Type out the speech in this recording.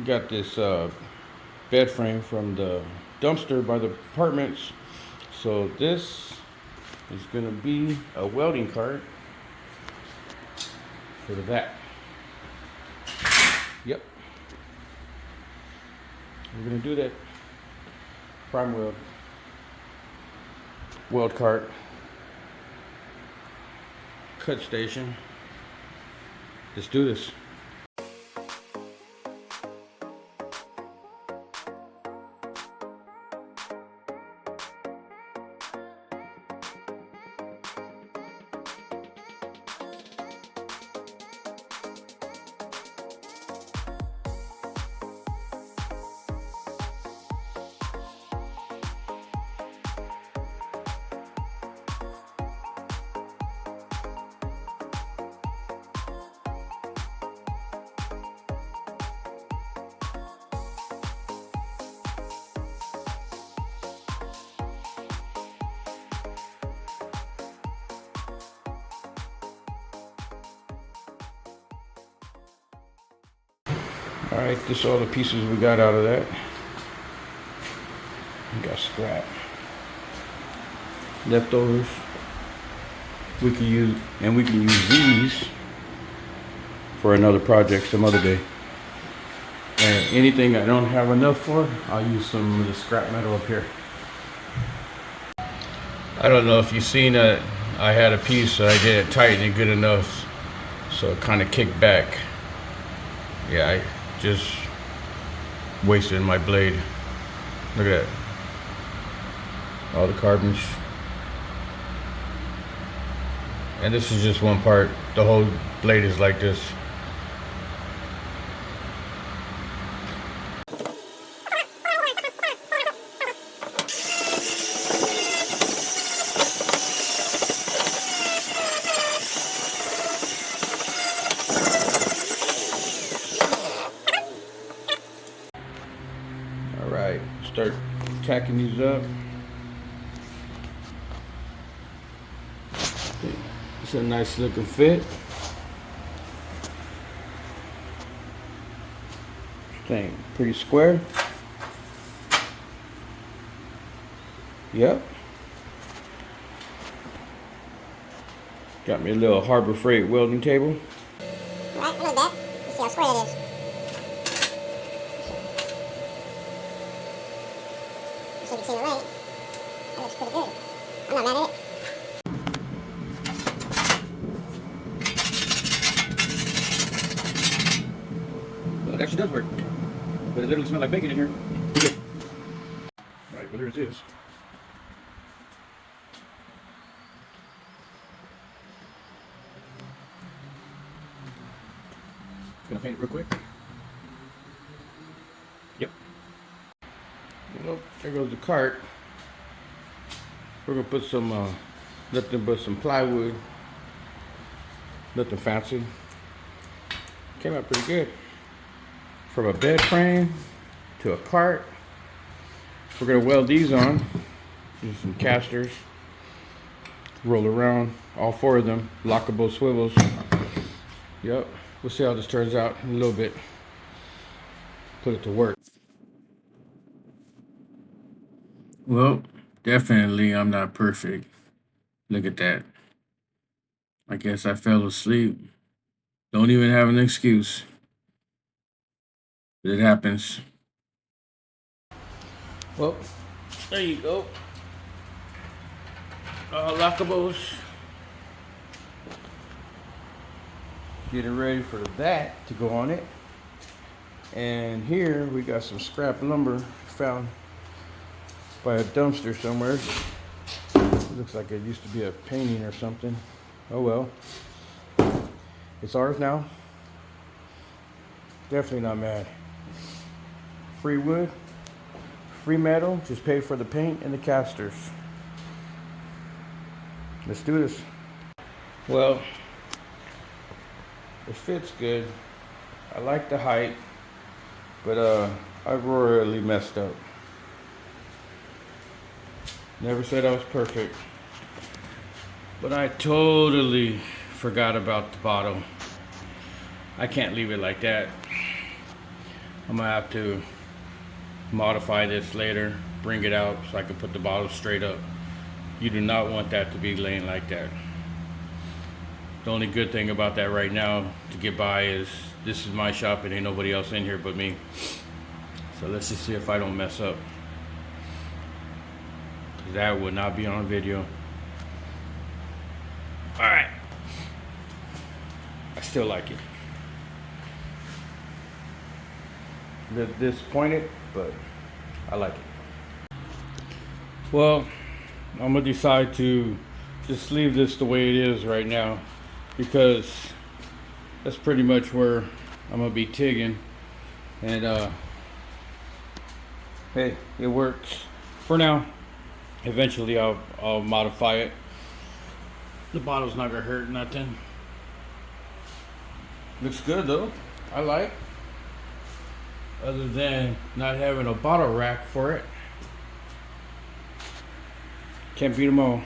Got this bed frame from the dumpster by the apartments. So this is gonna be a welding cart for that. Yep. We're gonna do that. Prime weld cart, cut station. Let's do this. All right, this is all the pieces we got out of that. We got scrap, leftovers. We can use these for another project some other day. And anything I don't have enough for, I'll use some of the scrap metal up here. I don't know if you've seen that. I had a piece, so I didn't tighten it good enough, so it kind of kicked back. Yeah, I just wasted my blade. Look at that. All the carbons. And this is just one part. The whole blade is like this. Alright, start tacking these up. It's a nice looking fit. Thing pretty square. Yep. Got me a little Harbor Freight welding table. Alright, I know that. Let's see how square that is. So you can see the right. That looks pretty good. I'm not mad at it. Well, it actually does work. But it literally smells like bacon in here. Good. Right, but there it is. Gonna paint it real quick. Yep. Well, there goes the cart. We're gonna put some, nothing but some plywood. Nothing fancy. Came out pretty good. From a bed frame to a cart. We're gonna weld these on. Use some casters. Roll around, all four of them, lockable swivels. Yep. We'll see how this turns out in a little bit. Put it to work. Well, definitely I'm not perfect. Look at that. I guess I fell asleep. Don't even have an excuse. But it happens. Well, there you go. Lockables. Getting ready for that to go on it. And here we got some scrap lumber found by a dumpster somewhere. It looks like it used to be a painting or something. Oh well. It's ours now. Definitely not mad. Free wood, free metal, just pay for the paint and the casters. Let's do this. Well, it fits good. I like the height, but I royally messed up. Never said I was perfect, but I totally forgot about the bottom. I can't leave it like that. I'm gonna have to modify this later, bring it out so I can put the bottle straight up. You do not want that to be laying like that. The only good thing about that right now to get by is this is my shop and ain't nobody else in here but me. So let's just see if I don't mess up. 'Cause that would not be on video. Alright. I still like it. A bit disappointed, but I like it. Well, I'm gonna decide to just leave this the way it is right now, because that's pretty much where I'm gonna be tigging. And hey, it works for now. Eventually I'll modify it. The bottle's not gonna hurt nothing. Looks good though. I like. Other than not having a bottle rack for it. Can't beat them all.